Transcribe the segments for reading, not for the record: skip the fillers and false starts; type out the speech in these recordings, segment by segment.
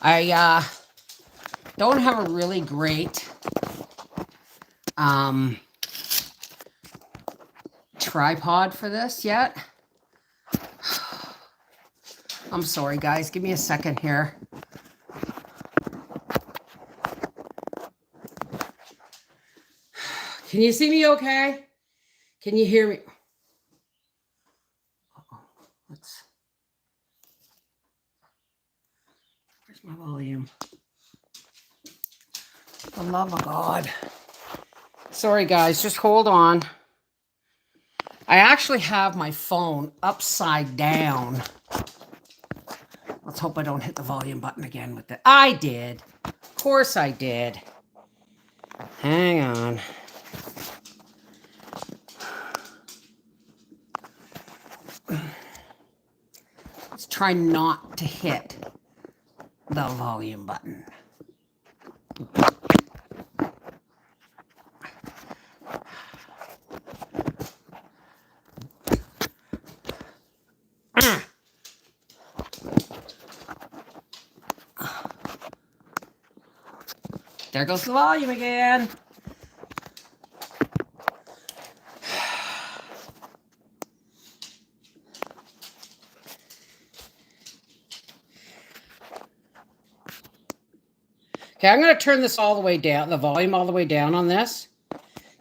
I don't have a really great tripod for this yet. I'm sorry, guys. Give me a second here. Can you see me okay? Can you hear me? Where's my volume? For the love of God. Sorry, guys. Just hold on. I actually have my phone upside down. Let's hope I don't hit the volume button again with it. I did. Of course I did. Hang on. Let's try not to hit the volume button. There goes the volume again. Okay, I'm going to turn this all the way down, the volume all the way down on this.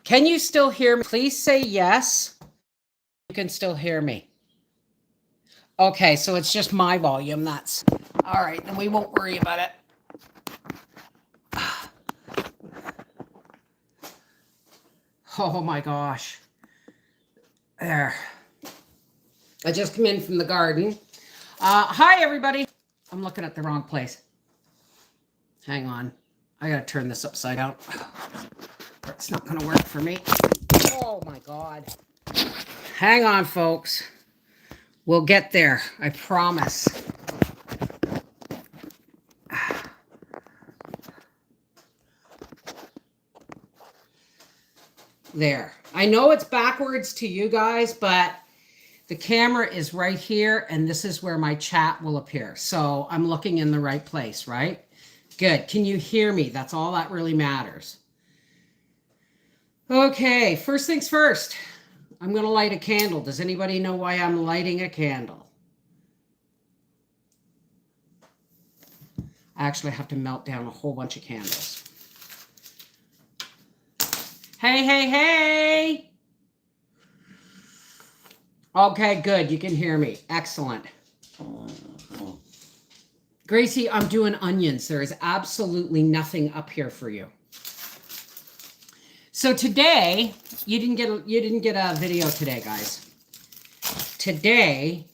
Can you still hear me? Please say yes. You can still hear me. Okay, so it's just my volume. That's all right. Then we won't worry about it. Oh my gosh. There. I just come in from the garden. Hi, everybody. I'm looking at the wrong place. Hang on. I got to turn this upside down. It's not going to work for me. Oh my God. Hang on, folks. We'll get there. I promise. There. I know it's backwards to you guys, but the camera is right here, and this is where my chat will appear. So I'm looking in the right place, right? Good. Can you hear me? That's all that really matters. Okay, first things first. I'm going to light a candle. Does anybody know why I'm lighting a candle? I actually have to melt down a whole bunch of candles. Hey, hey, hey! Okay, good. You can hear me. Excellent. Gracie, I'm doing onions. There is absolutely nothing up here for you. So today, you didn't get a video today, guys. Today,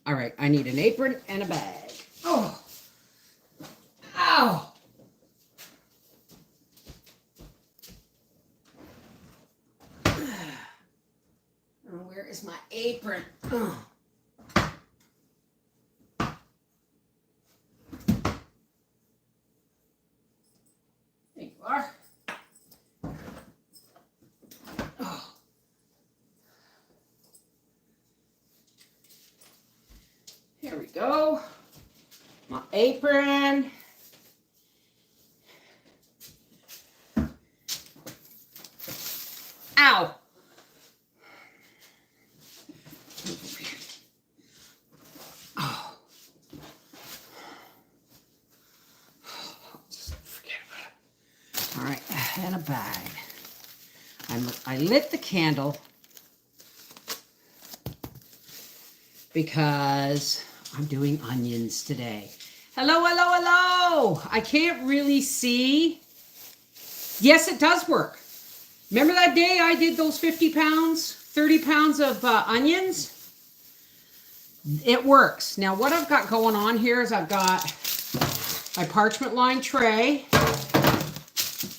all right, I need an apron and a bag. Oh. Ow. Where is my apron? Oh. There you are. Oh. Here we go. My apron. Ow. Oh. Just forget about it. All right, and a bag. I lit the candle because I'm doing onions today. Hello, hello, hello. I can't really see. Yes, it does work. Remember that day I did those 50 pounds, 30 pounds of onions? It works. Now what I've got going on here is I've got my parchment lined tray,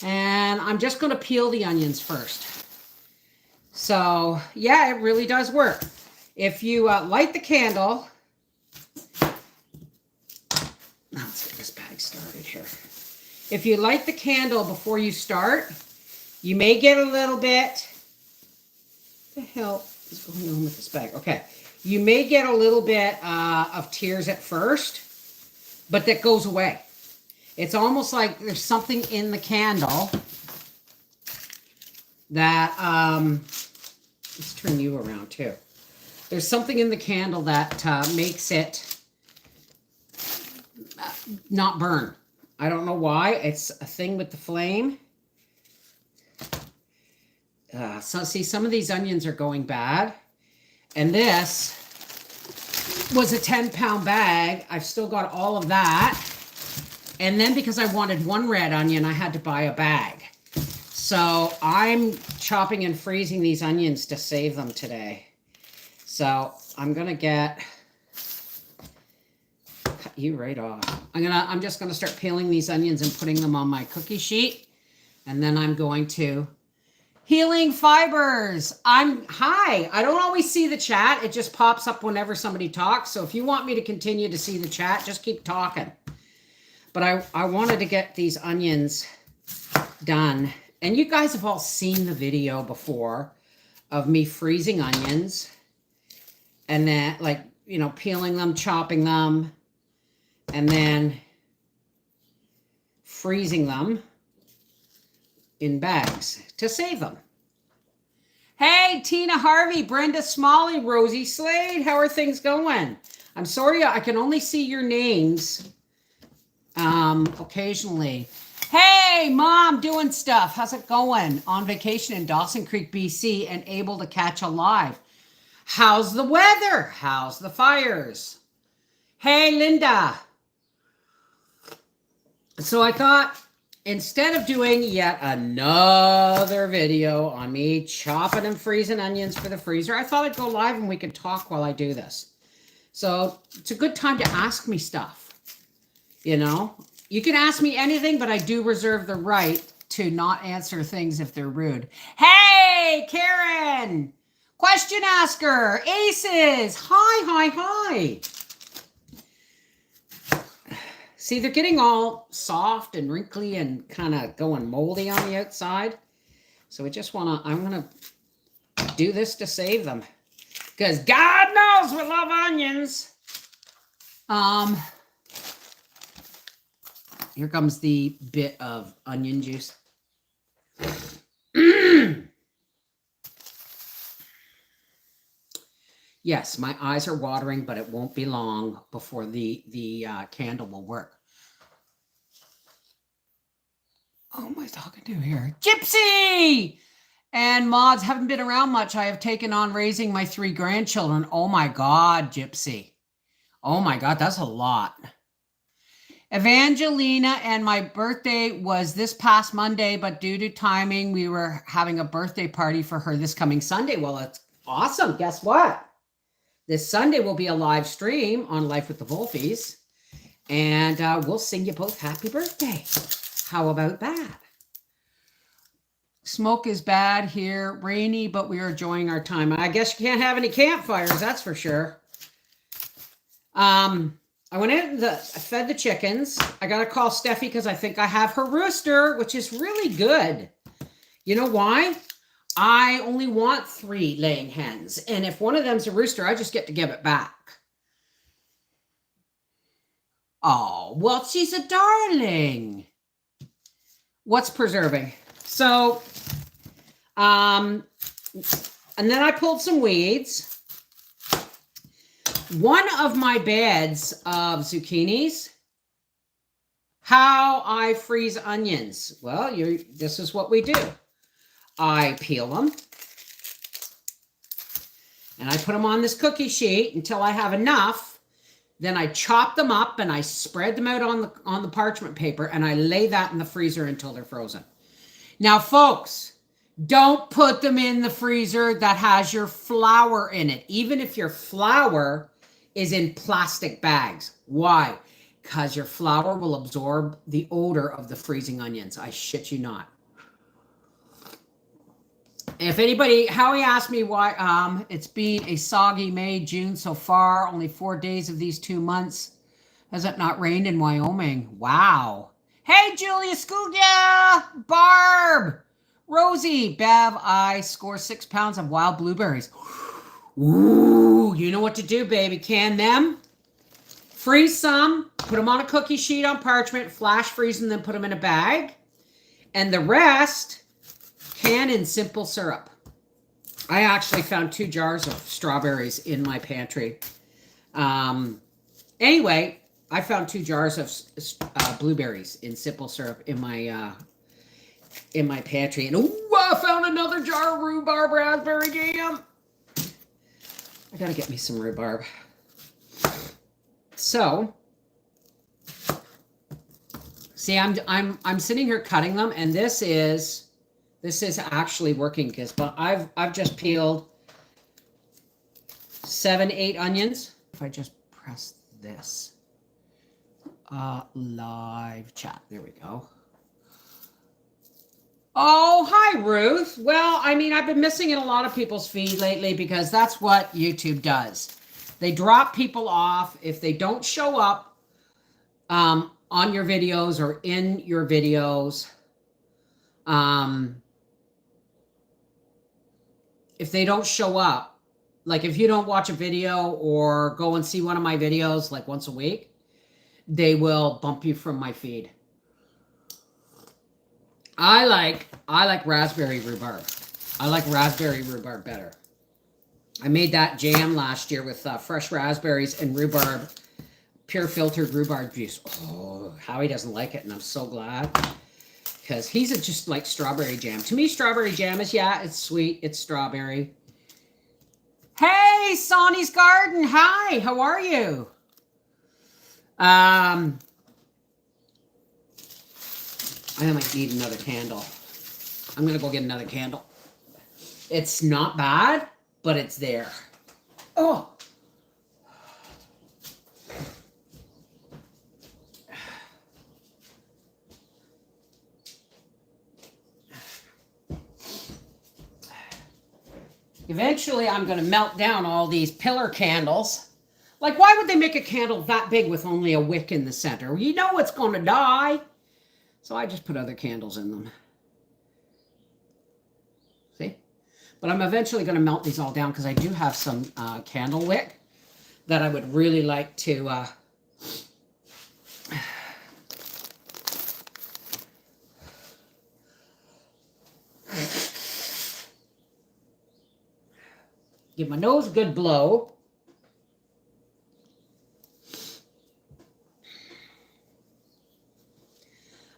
and I'm just going to peel the onions first. So yeah, it really does work. If you light the candle, let's get this bag started here. If you light the candle before you start, you may get a little bit, what the hell is going on with this bag? Okay. You may get a little bit of tears at first, but that goes away. It's almost like there's something in the candle that, let's turn you around too. There's something in the candle that makes it not burn. I don't know why. It's a thing with the flame. So see, some of these onions are going bad. And this was a 10-pound bag. I've still got all of that. And then because I wanted one red onion, I had to buy a bag. So I'm chopping and freezing these onions to save them today. So I'm going to cut you right off. I'm just going to start peeling these onions and putting them on my cookie sheet. And then I'm going to Healing Fibers. Hi. I don't always see the chat. It just pops up whenever somebody talks. So if you want me to continue to see the chat, just keep talking. But I wanted to get these onions done. And you guys have all seen the video before of me freezing onions. And then, like, you know, peeling them, chopping them, and then freezing them in bags to save them. Hey, Tina Harvey, Brenda Smalley, Rosie Slade, how are things going? I'm sorry, I can only see your names occasionally. Hey, Mom, doing stuff. How's it going? On vacation in Dawson Creek, BC, and able to catch a live. How's the weather? How's the fires? Hey, Linda. So I thought, instead of doing yet another video on me chopping and freezing onions for the freezer, I thought I'd go live and we could talk while I do this. So it's a good time to ask me stuff. You know, you can ask me anything, but I do reserve the right to not answer things if they're rude. Hey, Karen, question asker, Aces. Hi. See, they're getting all soft and wrinkly and kind of going moldy on the outside. So I'm going to do this to save them. Because God knows we love onions. Here comes the bit of onion juice. Yes, my eyes are watering, but it won't be long before the candle will work. Oh, am I talking to here? Gypsy! And mods haven't been around much. I have taken on raising my 3 grandchildren. Oh my God, Gypsy. Oh my God, that's a lot. Evangelina, and my birthday was this past Monday, but due to timing, we were having a birthday party for her this coming Sunday. Well, it's awesome. Guess what? This Sunday will be a live stream on Life with the Wolfies, and we'll sing you both happy birthday. How about that? Smoke is bad here, rainy, but we are enjoying our time. I guess you can't have any campfires, that's for sure. I went out and I fed the chickens. I got to call Steffi because I think I have her rooster, which is really good. You know why? I only want 3 laying hens. And if one of them's a rooster, I just get to give it back. Oh, well, she's a darling. What's preserving? So, and then I pulled some weeds. One of my beds of zucchinis, how I freeze onions. Well, this is what we do. I peel them. And I put them on this cookie sheet until I have enough. Then I chop them up and I spread them out on the parchment paper and I lay that in the freezer until they're frozen. Now, folks, don't put them in the freezer that has your flour in it, even if your flour is in plastic bags. Why? Because your flour will absorb the odor of the freezing onions. I shit you not. If anybody, Howie asked me why, it's been a soggy May, June so far, only 4 days of these 2 months. Has it not rained in Wyoming? Wow. Hey, Julia Scugia, Barb, Rosie, Bev, I score 6 pounds of wild blueberries. Ooh, you know what to do, baby. Can them. Freeze some, put them on a cookie sheet on parchment, flash freeze them, then put them in a bag. And the rest, can in simple syrup. I actually found 2 jars of strawberries in my pantry. Anyway, I found 2 jars of blueberries in simple syrup in my pantry. And I found another jar of rhubarb raspberry jam. I gotta get me some rhubarb. So, see, I'm sitting here cutting them, and this is actually working because, but I've just peeled 7, 8 onions. If I just press this, live chat, there we go. Oh, hi, Ruth. Well, I mean, I've been missing in a lot of people's feed lately because that's what YouTube does. They drop people off if they don't show up on your videos or in your videos. If they don't show up, like if you don't watch a video or go and see one of my videos like once a week, they will bump you from my feed. I like raspberry rhubarb. I like raspberry rhubarb better. I made that jam last year with fresh raspberries and rhubarb, pure filtered rhubarb juice. Oh, Howie doesn't like it, and I'm so glad because he's just like strawberry jam. To me, strawberry jam is, yeah, it's sweet, it's strawberry. Hey, Sonny's Garden. Hi, how are you? I might need another candle. I'm gonna go get another candle. It's not bad, but it's there. Oh. Eventually, I'm going to melt down all these pillar candles. Like, why would they make a candle that big with only a wick in the center? You know it's going to die. So I just put other candles in them. See? But I'm eventually going to melt these all down because I do have some candle wick that I would really like to... give my nose a good blow.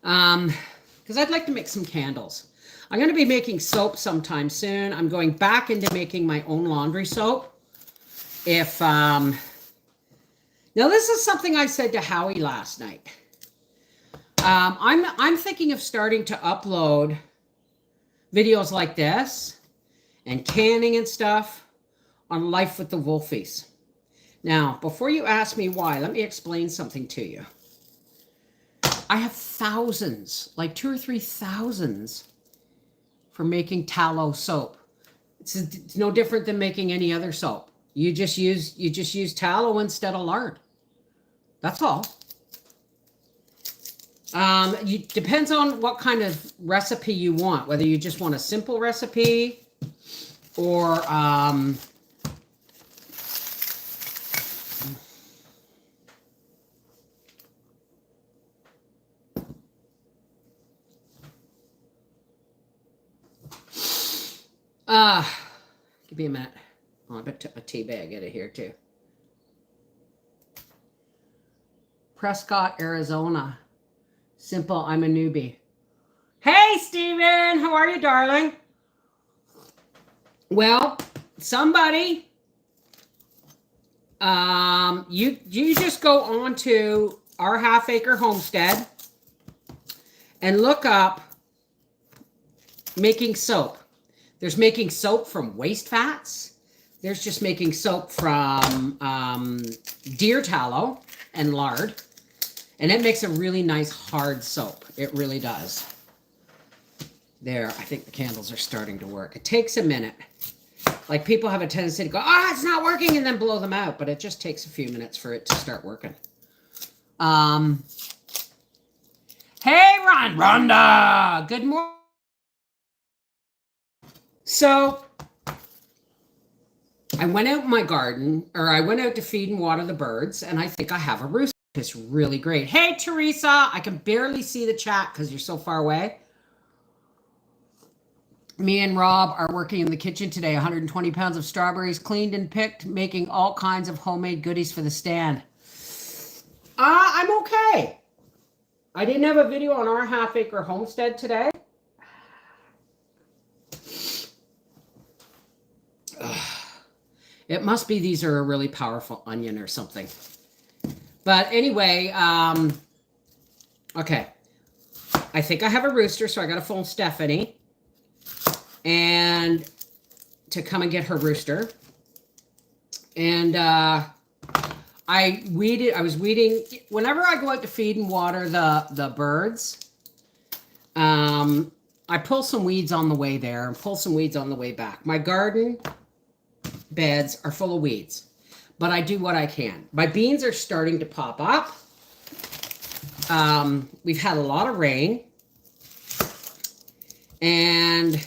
Because I'd like to make some candles. I'm going to be making soap sometime soon. I'm going back into making my own laundry soap. If, now this is something I said to Howie last night. I'm thinking of starting to upload videos like this and canning and stuff on Life with the Wolfies. Now, before you ask me why, let me explain something to you. I have thousands, like 2,000 or 3,000 for making tallow soap. It's no different than making any other soap. You just use tallow instead of lard. That's all. Depends on what kind of recipe you want, whether you just want a simple recipe or give me a minute. Oh, I bet a tea bag out of here too. Prescott, Arizona. Simple, I'm a newbie. Hey, Steven, how are you, darling? Well, somebody, you just go on to our half-acre homestead and look up making soap. There's making soap from waste fats. There's just making soap from deer tallow and lard. And it makes a really nice hard soap. It really does. There, I think the candles are starting to work. It takes a minute. Like people have a tendency to go, it's not working, and then blow them out. But it just takes a few minutes for it to start working. Hey, Rhonda! Good morning. So, I went out in my garden, or I went out to feed and water the birds, and I think I have a rooster. It's really great. Hey, Teresa, I can barely see the chat because you're so far away. Me and Rob are working in the kitchen today. 120 pounds of strawberries cleaned and picked, making all kinds of homemade goodies for the stand. I'm okay. I didn't have a video on our half-acre homestead today. It must be these are a really powerful onion or something. But anyway, okay. I think I have a rooster, so I got to phone Stephanie and to come and get her rooster. And I was weeding. Whenever I go out to feed and water the birds, I pull some weeds on the way there and pull some weeds on the way back. My garden beds are full of weeds, but I do what I can. My beans are starting to pop up. We've had a lot of rain, and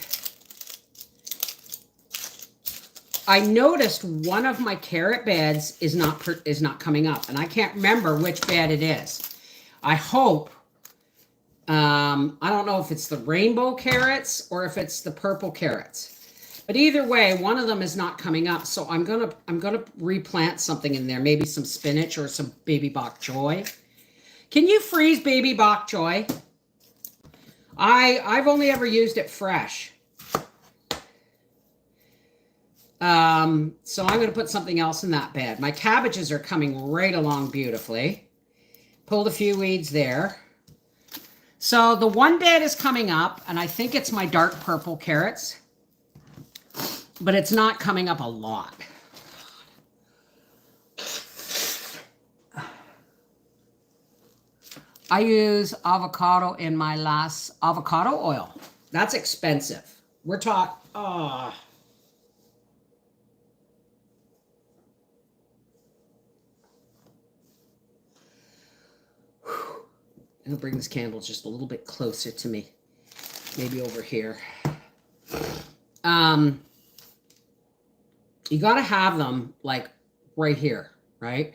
I noticed one of my carrot beds is not coming up, and I can't remember which bed it is. I hope. I don't know if it's the rainbow carrots or if it's the purple carrots, but either way, one of them is not coming up. So I'm gonna replant something in there, maybe some spinach or some baby bok choy. Can you freeze baby bok choy? I've only ever used it fresh. So I'm going to put something else in that bed. My cabbages are coming right along beautifully. Pulled a few weeds there. So the one bed is coming up, and I think it's my dark purple carrots, but it's not coming up a lot. I use avocado in my last avocado oil. That's expensive. We're talking, I'm going to bring this candle just a little bit closer to me. Maybe over here. You got to have them like right here, right?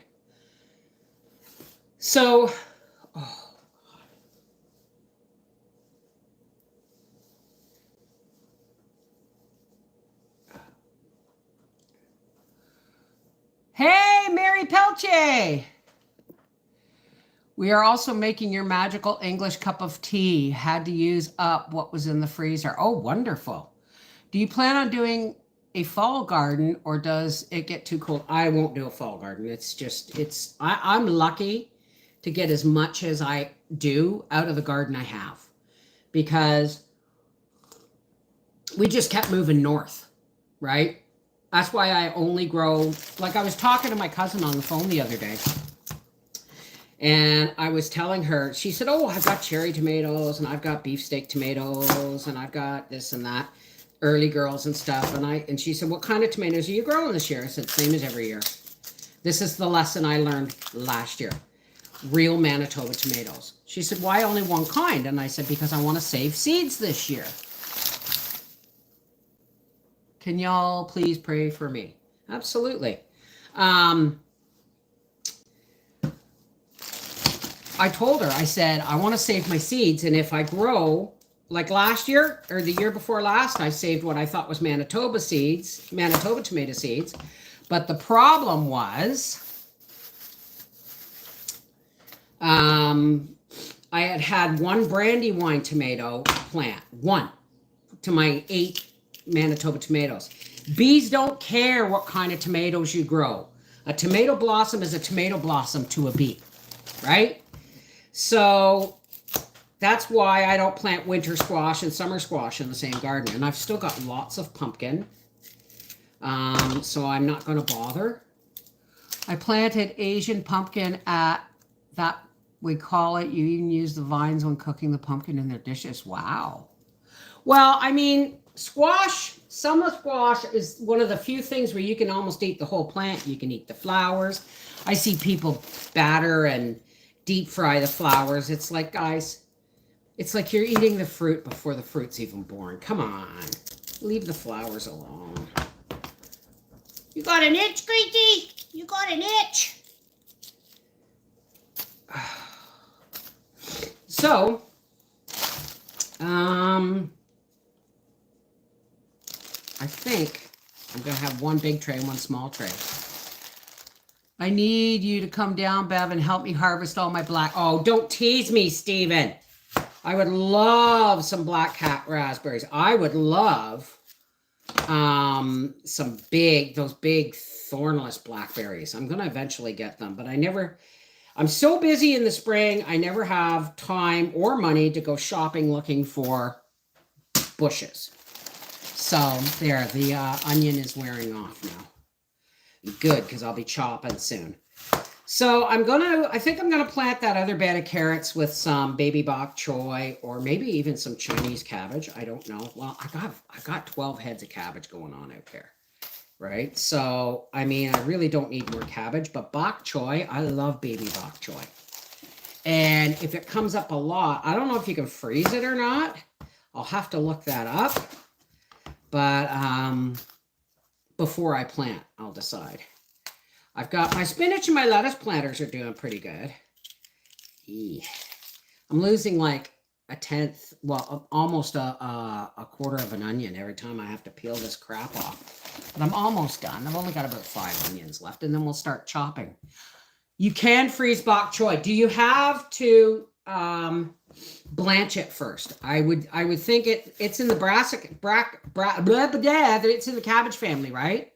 So, hey, Mary Pelche. We are also making your magical English cup of tea. Had to use up what was in the freezer. Oh, wonderful. Do you plan on doing a fall garden, or does it get too cold? I won't do a fall garden. I'm lucky to get as much as I do out of the garden I have, because we just kept moving north, right? That's why I only grow, like I was talking to my cousin on the phone the other day. And I was telling her, she said, oh, I've got cherry tomatoes, and I've got beefsteak tomatoes, and I've got this and that, early girls and stuff. And she said, what kind of tomatoes are you growing this year? I said, same as every year. This is the lesson I learned last year. Real Manitoba tomatoes. She said, why only one kind? And I said, because I want to save seeds this year. Can y'all please pray for me? Absolutely. I told her, I said, I want to save my seeds. And if I grow, like last year or the year before last, I saved what I thought was Manitoba seeds, Manitoba tomato seeds. But the problem was, I had one Brandywine tomato plant, one to my 8 Manitoba tomatoes. Bees don't care what kind of tomatoes you grow. A tomato blossom is a tomato blossom to a bee, right? So that's why I don't plant winter squash and summer squash in the same garden. And I've still got lots of pumpkin. So I'm not going to bother. I planted Asian pumpkin at that, we call it, you even use the vines when cooking the pumpkin in their dishes. Wow. Well, I mean, squash, summer squash is one of the few things where you can almost eat the whole plant. You can eat the flowers. I see people batter and deep fry the flowers. It's like, guys, it's like you're eating the fruit before the fruit's even born. Come on, leave the flowers alone. You got an itch, Greasy? You got an itch. So, I think I'm going to have one big tray and one small tray. I need you to come down, Bev, and help me harvest all my black. Oh, don't tease me, Steven. I would love some black cat raspberries. I would love those big thornless blackberries. I'm going to eventually get them, but I'm so busy in the spring. I never have time or money to go shopping looking for bushes. So there, the onion is wearing off now. Good, because I'll be chopping soon. So I think I'm gonna plant that other bed of carrots with some baby bok choy, or maybe even some Chinese cabbage. I don't know. Well, I got 12 heads of cabbage going on out there, right? So I mean, I really don't need more cabbage, but bok choy, I love baby bok choy. And if it comes up a lot, I don't know if you can freeze it or not. I'll have to look that up. But before I plant, I'll decide. I've got my spinach and my lettuce planters are doing pretty good. I'm losing like a tenth, well, almost a quarter of an onion every time I have to peel this crap off. But I'm almost done. I've only got about 5 onions left, and then we'll start chopping. You can freeze bok choy. Do you have to blanch it first? I would think it's in the it's in the cabbage family, right?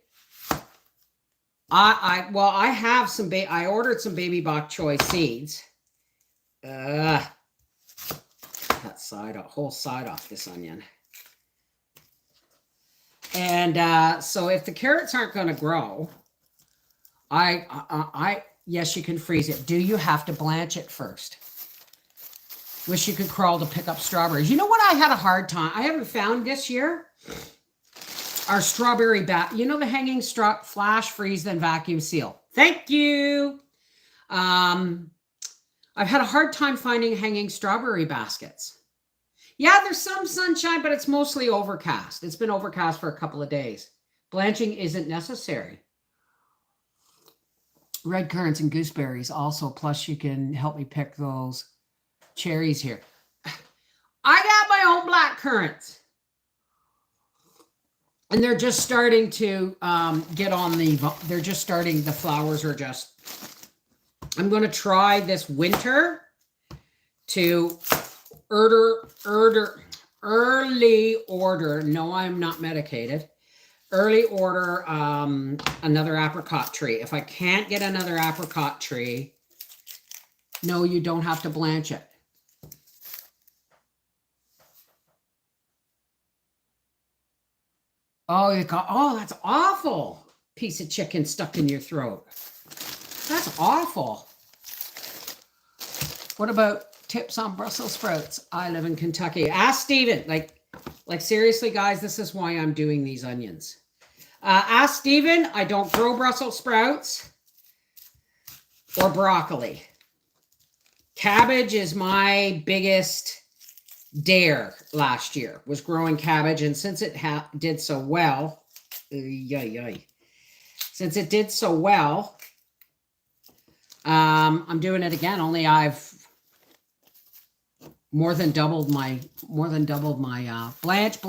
I have some I ordered some baby bok choy seeds. That whole side off this onion. And so if the carrots aren't going to grow, yes, you can freeze it. Do you have to blanch it first? Wish you could crawl to pick up strawberries. You know what I had a hard time? I haven't found this year? Our strawberry you know the hanging flash, freeze, then vacuum seal. Thank you. I've had a hard time finding hanging strawberry baskets. Yeah, there's some sunshine, but it's mostly overcast. It's been overcast for a couple of days. Blanching isn't necessary. Red currants and gooseberries also. Plus, you can help me pick those cherries here. I got my own black currants. And they're just starting to get on they're just starting, the flowers are just, I'm going to try this winter to early order. No, I'm not medicated. Early order another apricot tree. If I can't get another apricot tree, no, you don't have to blanch it. Oh, that's awful. Piece of chicken stuck in your throat. That's awful. What about tips on Brussels sprouts? I live in Kentucky. Ask Steven. Like seriously, guys, this is why I'm doing these onions. Ask Steven. I don't grow Brussels sprouts or broccoli. Cabbage is my biggest dare last year, was growing cabbage, and since it did so well, since it did so well, I'm doing it again. Only I've more than doubled my blanch.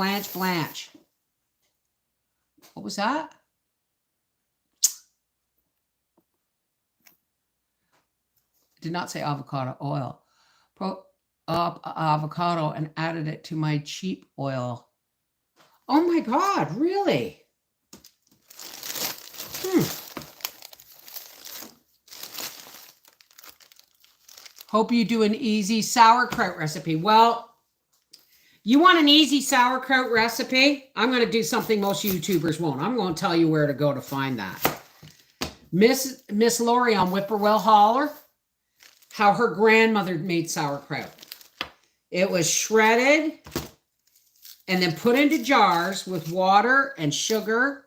What was that? Did not say avocado oil. Avocado and added it to my cheap oil. Oh my God, really? Hope you do an easy sauerkraut recipe. Well, you want an easy sauerkraut recipe? I'm going to do something most YouTubers won't. I'm going to tell you where to go to find that. Miss Lori on Whippoorwill Holler, how her grandmother made sauerkraut. It was shredded and then put into jars with water and sugar,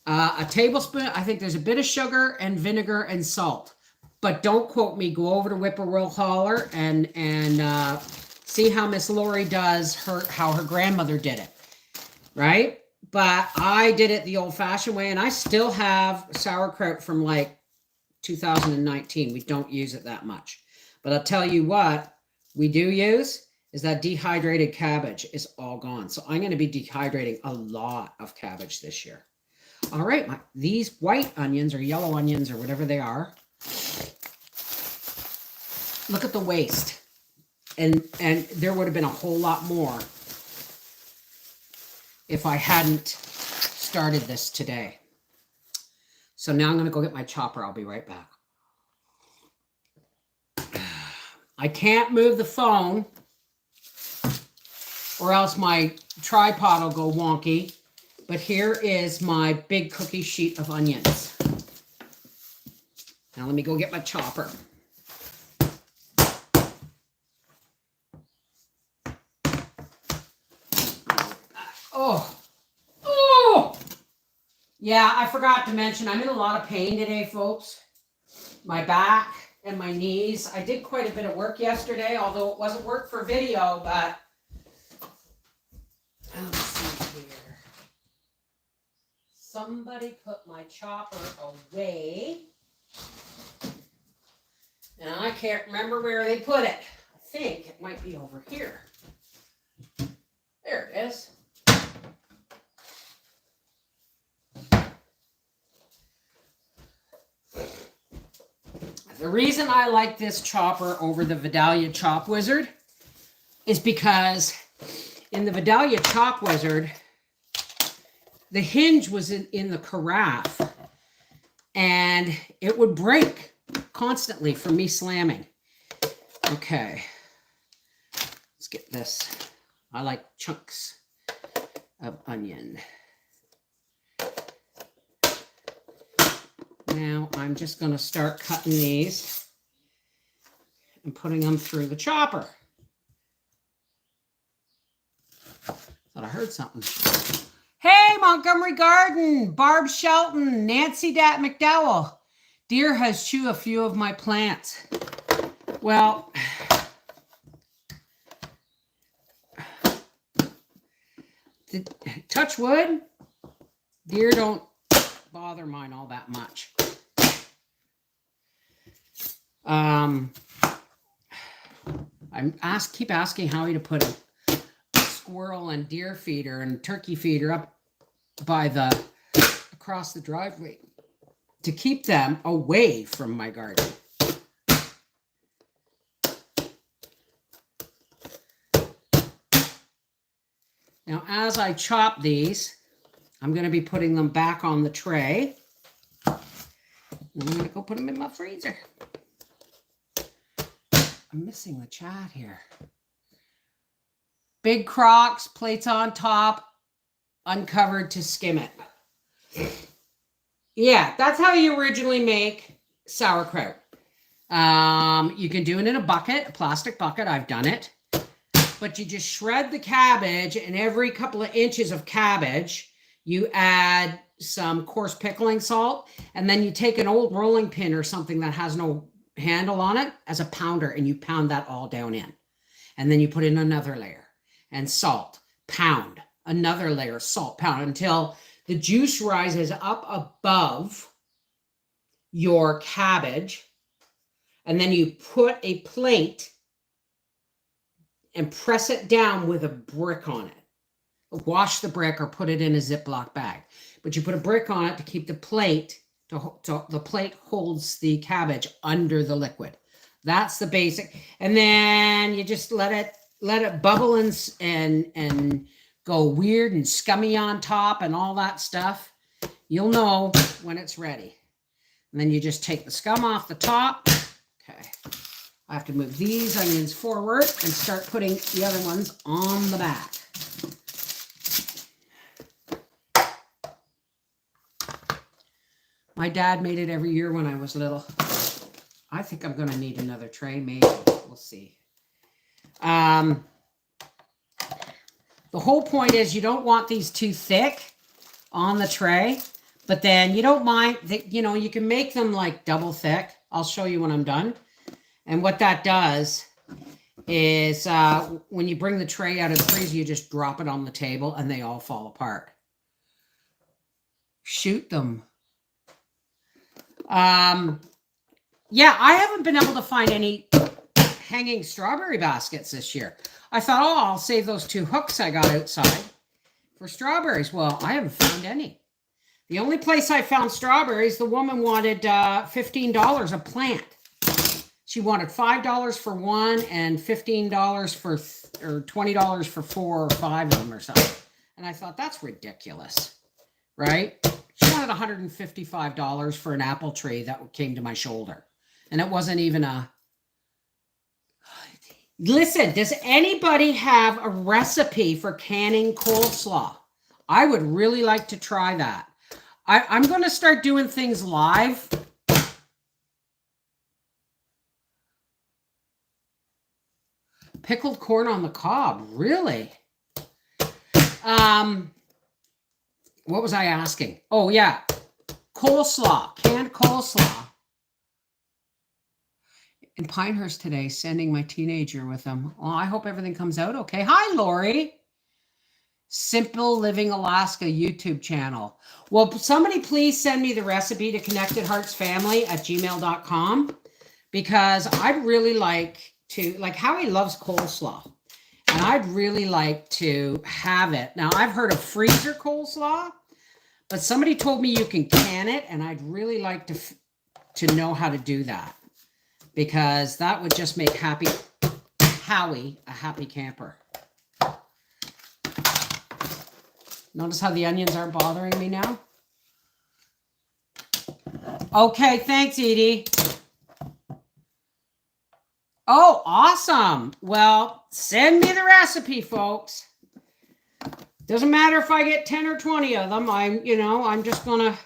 a tablespoon. I think there's a bit of sugar and vinegar and salt. But don't quote me. Go over to Whippoorwill Holler and see how Miss Lori does how her grandmother did it, right? but I did it the old-fashioned way, and I still have sauerkraut from like 2019. We don't use it that much. But I'll tell you what we do use is that dehydrated cabbage is all gone. So I'm going to be dehydrating a lot of cabbage this year. All right, these white onions or yellow onions or whatever they are. Look at the waste. And there would have been a whole lot more if I hadn't started this today. So now I'm going to go get my chopper. I'll be right back. I can't move the phone or else my tripod will go wonky. But here is my big cookie sheet of onions. Now let me go get my chopper. Oh, yeah, I forgot to mention, I'm in a lot of pain today, folks. My back and my knees. I did quite a bit of work yesterday, although it wasn't work for video, but let's see here. Somebody put my chopper away, and I can't remember where they put it. I think it might be over here. There it is. The reason I like this chopper over the Vidalia Chop Wizard is because in the Vidalia Chop Wizard, the hinge was in the carafe and it would break constantly from me slamming. Okay, let's get this. I like chunks of onion. Now I'm just going to start cutting these and putting them through the chopper. Thought I heard something. Hey, Montgomery Garden, Barb Shelton, Nancy Dat McDowell. Deer has chewed a few of my plants. Well, touch wood, deer don't bother mine all that much. Keep asking Howie to put a squirrel and deer feeder and turkey feeder up by across the driveway to keep them away from my garden. Now, as I chop these, I'm going to be putting them back on the tray. And I'm going to go put them in my freezer. I'm missing the chat here. Big crocks, plates on top, uncovered to skim it. Yeah, that's how you originally make sauerkraut. You can do it in a bucket, a plastic bucket. I've done it. But you just shred the cabbage, and every couple of inches of cabbage, you add some coarse pickling salt, and then you take an old rolling pin or something that has no handle on it as a pounder, and you pound that all down in. And then you put in another layer and salt, pound, another layer, salt, pound, until the juice rises up above your cabbage. And then you put a plate and press it down with a brick on it. Wash the brick or put it in a Ziploc bag. But you put a brick on it to keep the plate, the plate holds the cabbage under the liquid. That's the basic. And then you just let it bubble and go weird and scummy on top and all that stuff. You'll know when it's ready. And then you just take the scum off the top. Okay. I have to move these onions forward and start putting the other ones on the back. My dad made it every year when I was little. I think I'm going to need another tray, maybe. We'll see. The whole point is you don't want these too thick on the tray, but then you don't mind that, you know, you can make them like double thick. I'll show you when I'm done. And what that does is when you bring the tray out of the freezer, you just drop it on the table and they all fall apart. Shoot them. Yeah, I haven't been able to find any hanging strawberry baskets this year. I thought, oh, I'll save those 2 hooks I got outside for strawberries. Well, I haven't found any. The only place I found strawberries, the woman wanted $15 a plant. She wanted $5 for one and $15 for, or $20 for 4 or 5 of them or something. And I thought, that's ridiculous, right? She wanted $155 for an apple tree that came to my shoulder. And it wasn't even a... Listen, does anybody have a recipe for canning coleslaw? I would really like to try that. I'm going to start doing things live. Pickled corn on the cob, really? What was I asking? Oh, yeah. Coleslaw, canned coleslaw. In Pinehurst today, sending my teenager with them. Oh, I hope everything comes out okay. Hi, Lori. Simple Living Alaska YouTube channel. Well, somebody please send me the recipe to connectedheartsfamily@gmail.com, because I'd really like to, like, Howie loves coleslaw, and I'd really like to have it. Now, I've heard of freezer coleslaw, but somebody told me you can can it, and I'd really like to know how to do that, because that would just make Howie a happy camper. Notice how the onions aren't bothering me now? Okay, thanks, Edie. Oh, awesome. Well, send me the recipe, folks. Doesn't matter if I get 10 or 20 of them. I'm just going to...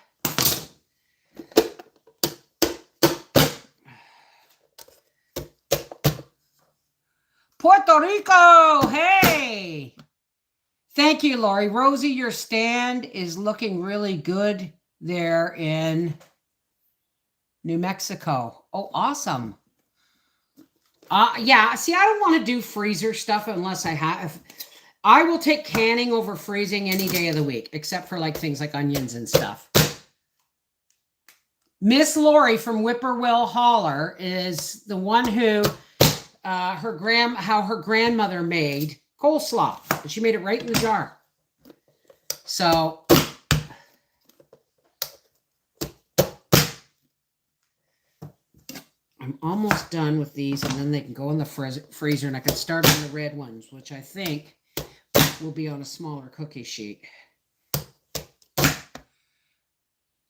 Puerto Rico, hey! Thank you, Lori. Rosie, your stand is looking really good there in New Mexico. Oh, awesome. Yeah, see, I don't want to do freezer stuff unless I have... I will take canning over freezing any day of the week, except for like things like onions and stuff. Miss Lori from Whippoorwill Holler is the one who how her grandmother made coleslaw. And she made it right in the jar. So I'm almost done with these, and then they can go in the freezer, and I can start on the red ones, which I think will be on a smaller cookie sheet.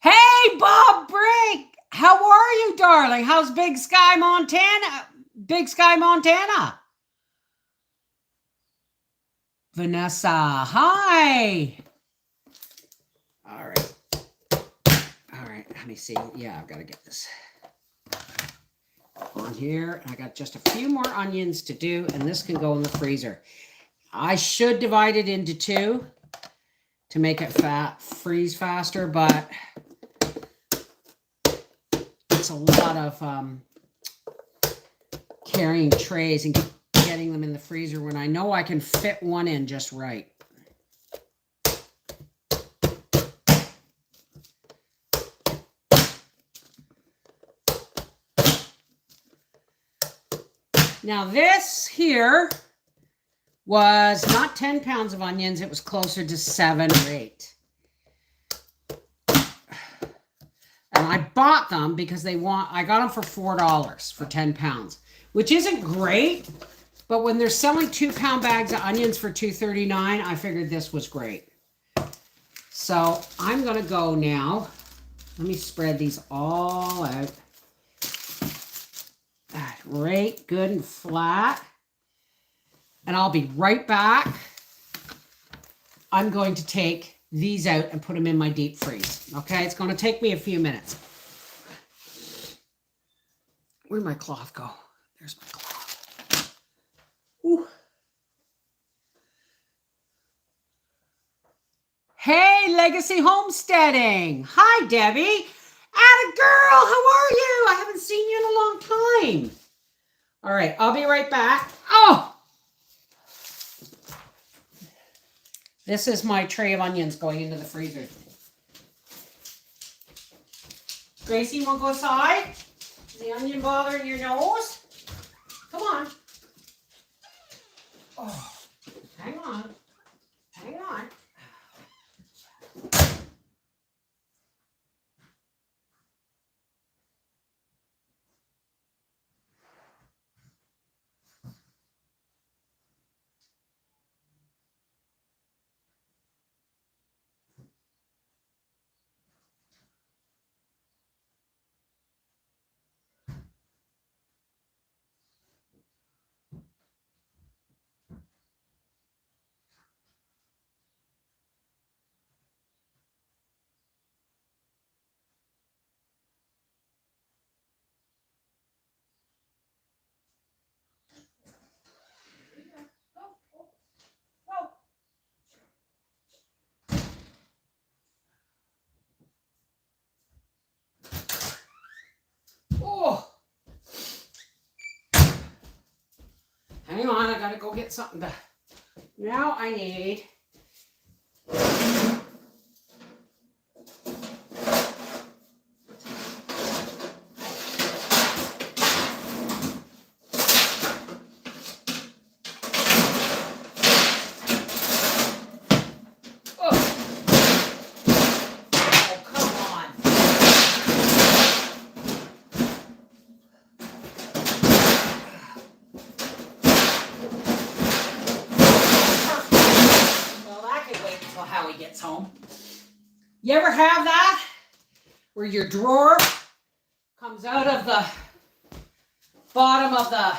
Hey, Bob Brink! How are you, darling? How's Big Sky, Montana? Big Sky, Montana. Vanessa, hi. All right. All right, let me see. Yeah, I've got to get this on here. I got just a few more onions to do, and this can go in the freezer. I should divide it into 2 to make it freeze faster, but it's a lot of carrying trays and getting them in the freezer when I know I can fit one in just right. Now this here was not 10 pounds of onions. It was closer to 7 or 8. And I bought them because I got them for $4 for 10 pounds, which isn't great. But when they're selling 2-pound bags of onions for $2.39, I figured this was great. So I'm going to go now. Let me spread these all out. Right, good and flat. And I'll be right back. I'm going to take these out and put them in my deep freeze. Okay, it's going to take me a few minutes. Where'd my cloth go? There's my cloth. Ooh. Hey, Legacy Homesteading. Hi, Debbie. Atta girl, how are you? I haven't seen you in a long time. All right, I'll be right back. Oh! This is my tray of onions going into the freezer. Gracie, you want to go aside? Is the onion bothering your nose? Come on. Oh, hang on. Hang on. Oh, hang on, I gotta go get something to. Now I need. Home. You ever have that? Where your drawer comes out of the bottom of the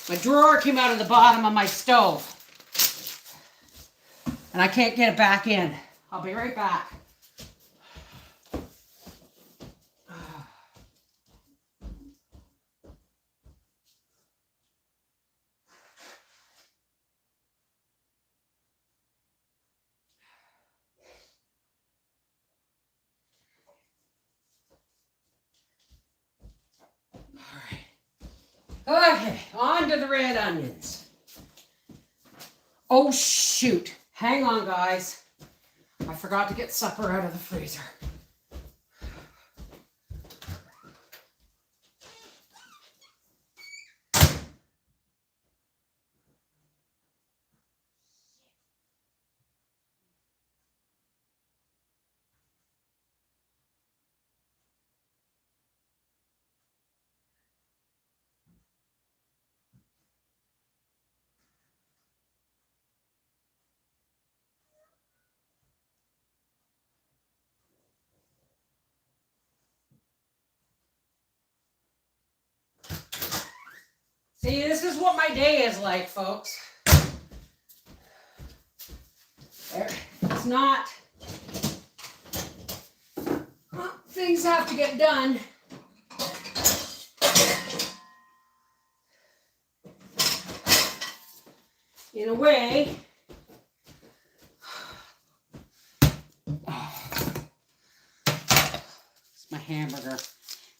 my drawer came out of the bottom of my stove. And I can't get it back in. I'll be right back. Okay, on to the red onions. Oh, shoot. Hang on, guys. I forgot to get supper out of the freezer. See, this is what my day is like, folks. It's not... Well, things have to get done. In a way. It's my hamburger.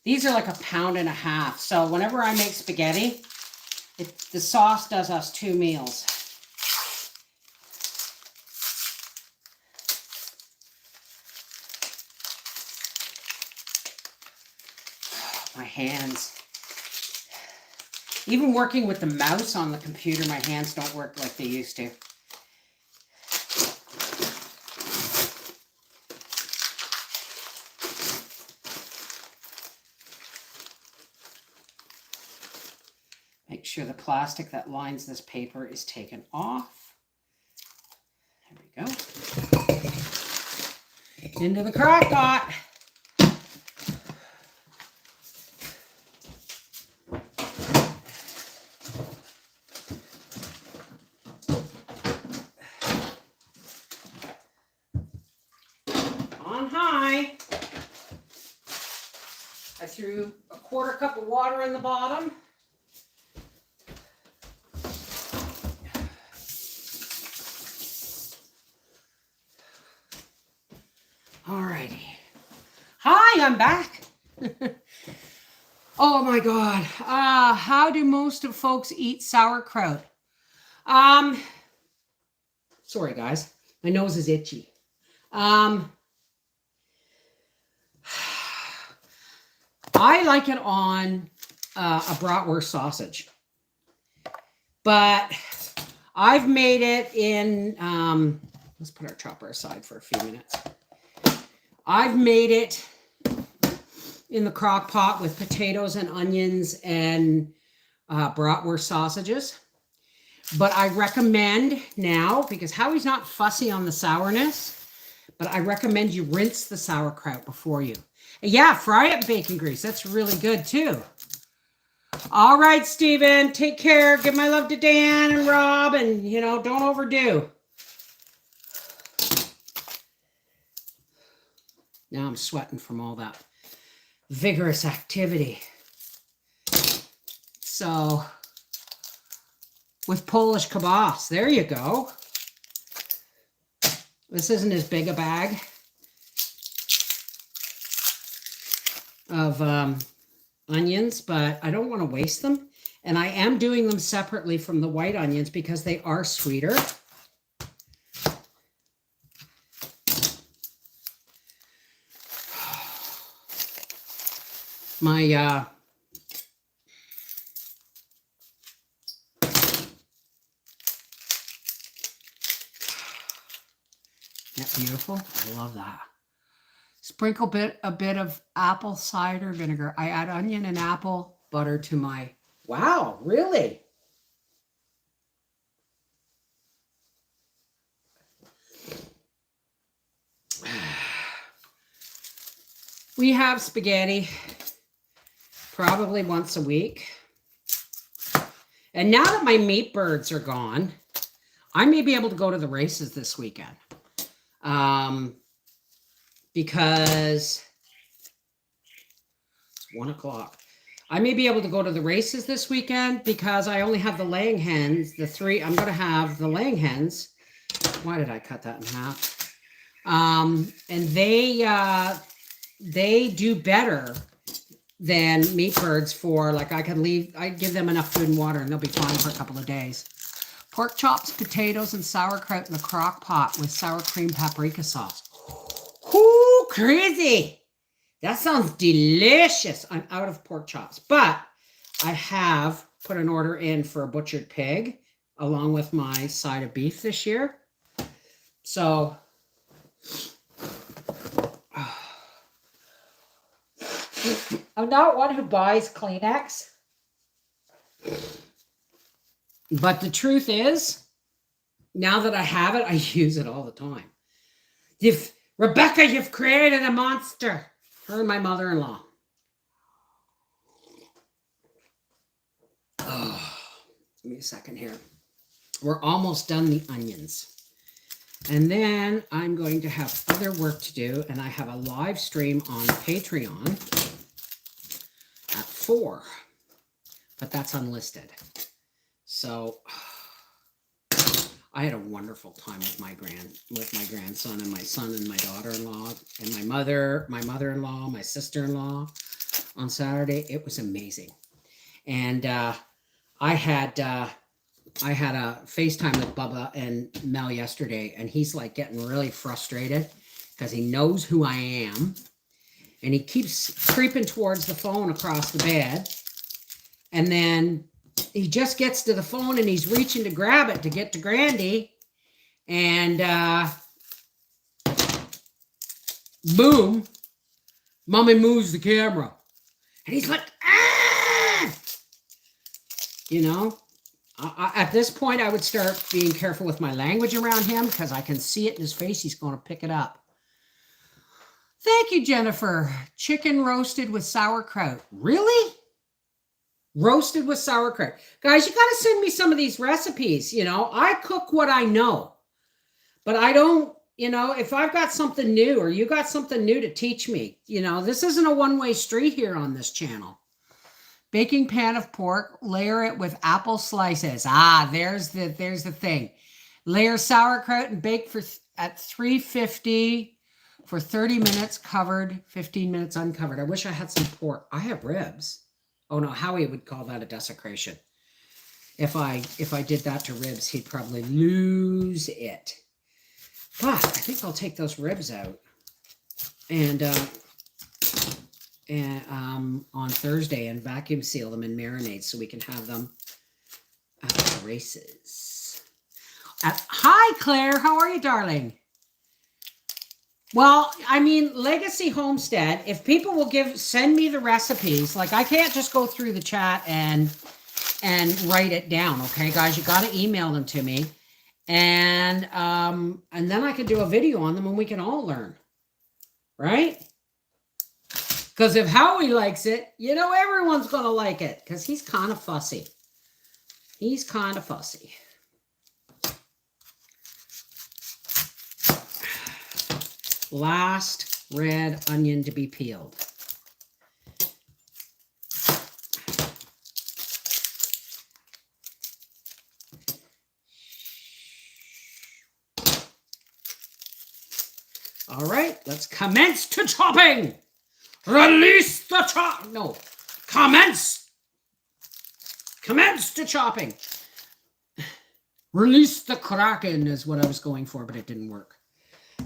These are like 1.5 pounds. So whenever I make spaghetti, the sauce does us 2 meals. My hands. Even working with the mouse on the computer, my hands don't work like they used to. Make sure the plastic that lines this paper is taken off. There we go. Into the crock pot. On high. I threw a 1/4 cup of water in the bottom. Alrighty. Hi, I'm back. Oh my God. How do most of folks eat sauerkraut? Sorry guys. My nose is itchy. I like it on a bratwurst sausage, but I've made it in, let's put our chopper aside for a few minutes. I've made it in the crock pot with potatoes and onions and bratwurst sausages. But I recommend now, because Howie's not fussy on the sourness, but I recommend you rinse the sauerkraut before you. And yeah, fry it in bacon grease. That's really good too. All right, Stephen, take care. Give my love to Dan and Rob, and, you know, don't overdo. Now I'm sweating from all that vigorous activity. So, with Polish kibas, there you go. This isn't as big a bag of onions, but I don't want to waste them. And I am doing them separately from the white onions because they are sweeter. My Isn't that beautiful? I love that. Sprinkle a bit of apple cider vinegar. I add onion and apple butter to my... Wow, really? We have spaghetti probably once a week. And now that my meat birds are gone, I may be able to go to the races this weekend. Because it's 1 o'clock. I may be able to go to the races this weekend because I only have the laying hens. The 3, I'm going to have the laying hens. Why did I cut that in half? And they do better than meat birds for, like, I give them enough food and water and they'll be fine for a couple of days. Pork chops, potatoes, and sauerkraut in a crock pot with sour cream paprika sauce. Ooh, crazy. That sounds delicious. I'm out of pork chops, but I have put an order in for a butchered pig along with my side of beef this year. So, I'm not one who buys Kleenex. But the truth is, now that I have it, I use it all the time. Rebecca, you've created a monster. Her and my mother-in-law. Oh, give me a second here. We're almost done the onions. And then I'm going to have other work to do, and I have a live stream on Patreon at 4. But that's unlisted. So I had a wonderful time with my grandson and my son and my daughter-in-law and my mother-in-law, my sister-in-law on Saturday. It was amazing. And I had a FaceTime with Bubba and Mel yesterday, and he's like getting really frustrated because he knows who I am, and he keeps creeping towards the phone across the bed, and then he just gets to the phone and he's reaching to grab it to get to Grandy, and boom, Mommy moves the camera, and he's like, ah, you know. At this point, I would start being careful with my language around him because I can see it in his face. He's going to pick it up. Thank you, Jennifer. Chicken roasted with sauerkraut. Really? Roasted with sauerkraut. Guys, you got to send me some of these recipes. You know, I cook what I know. But I don't, you know, if I've got something new or you got something new to teach me, you know, this isn't a one-way street here on this channel. Baking pan of pork, layer it with apple slices. Ah, there's the thing. Layer sauerkraut and bake at 350 for 30 minutes covered, 15 minutes uncovered. I wish I had some pork. I have ribs. Oh no, Howie would call that a desecration. If I did that to ribs, he'd probably lose it. But I think I'll take those ribs out and on Thursday and vacuum seal them and marinate so we can have them at the races. Hi, Claire. How are you, darling? Well, I mean, Legacy Homestead, if people will send me the recipes, like I can't just go through the chat and write it down, okay, guys? You got to email them to me. And then I could do a video on them and we can all learn, right? Because if Howie likes it, you know everyone's going to like it because he's kind of fussy. He's kind of fussy. Last red onion to be peeled. All right, let's commence to chopping. Release the chop. No, commence. Commence to chopping. Release the kraken is what I was going for, but it didn't work.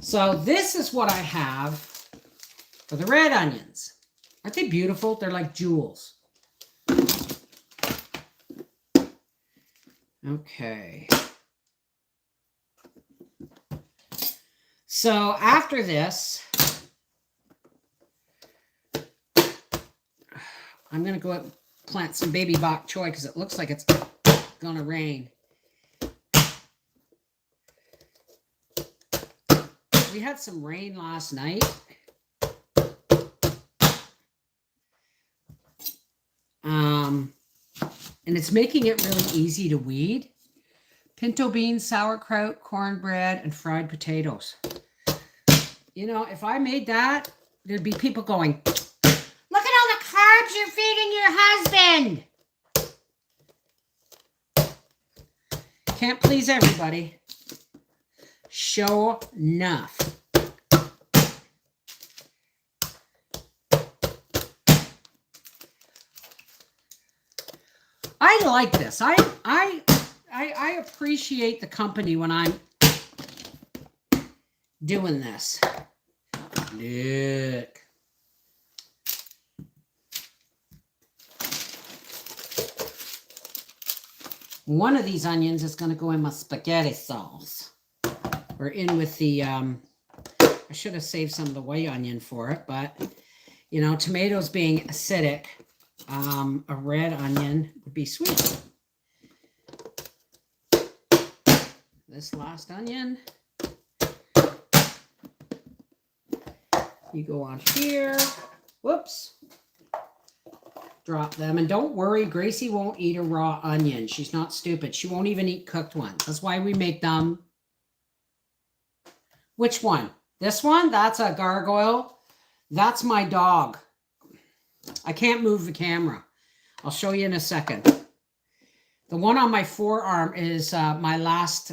So this is what I have for the red onions. Aren't they beautiful? They're like jewels. Okay. So after this, I'm going to go out and plant some baby bok choy because it looks like it's going to rain. We had some rain last night. And it's making it really easy to weed. Pinto beans, sauerkraut, cornbread, and fried potatoes. You know, if I made that, there'd be people going, look at all the carbs you're feeding your husband. Can't please everybody. Sure enough. I like this. I appreciate the company when I'm doing this. Look. One of these onions is going to go in my spaghetti sauce. Or in with the, I should have saved some of the white onion for it, but, you know, tomatoes being acidic, a red onion would be sweet. This last onion, you go on here, whoops, drop them. And don't worry, Gracie won't eat a raw onion. She's not stupid. She won't even eat cooked ones. That's why we make them. Which one? This one? That's a gargoyle. That's my dog. I can't move the camera. I'll show you in a second. The one on my forearm is my last,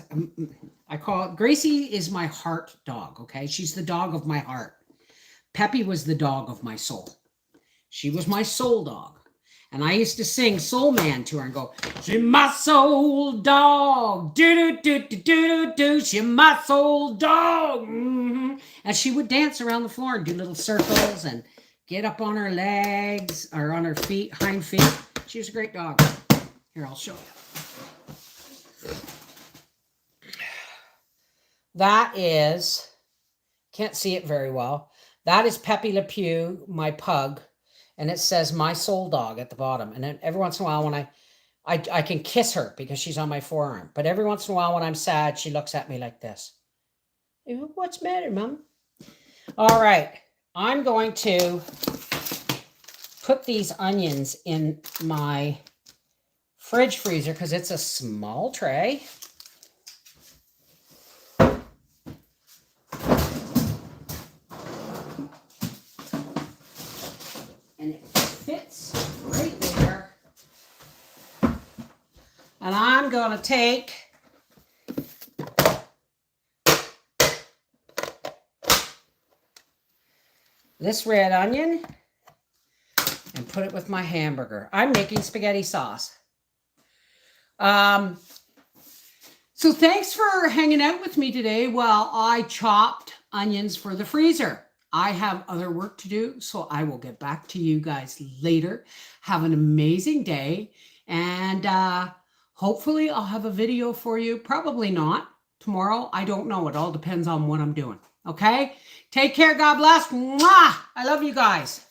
I call it, Gracie is my heart dog, okay? She's the dog of my heart. Peppy was the dog of my soul. She was my soul dog. And I used to sing Soul Man to her and go, she's my soul dog. Do-do-do-do-do-do. She's my soul dog. Mm-hmm. And she would dance around the floor and do little circles and get up on her legs or on her feet, hind feet. She was a great dog. Here, I'll show you. That is, can't see it very well. That is Peppy Le Pew, my pug. And it says my soul dog at the bottom. And then every once in a while when I can kiss her because she's on my forearm. But every once in a while when I'm sad, she looks at me like this. What's the matter, Mom? All right. I'm going to put these onions in my fridge freezer because it's a small tray. And it fits right there. And I'm going to take this red onion and put it with my hamburger. I'm making spaghetti sauce. So So thanks for hanging out with me today while I chopped onions for the freezer. I have other work to do, so I will get back to you guys later. Have an amazing day, and hopefully I'll have a video for you. Probably not tomorrow. I don't know. It all depends on what I'm doing. Okay? Take care. God bless. Mwah! I love you guys.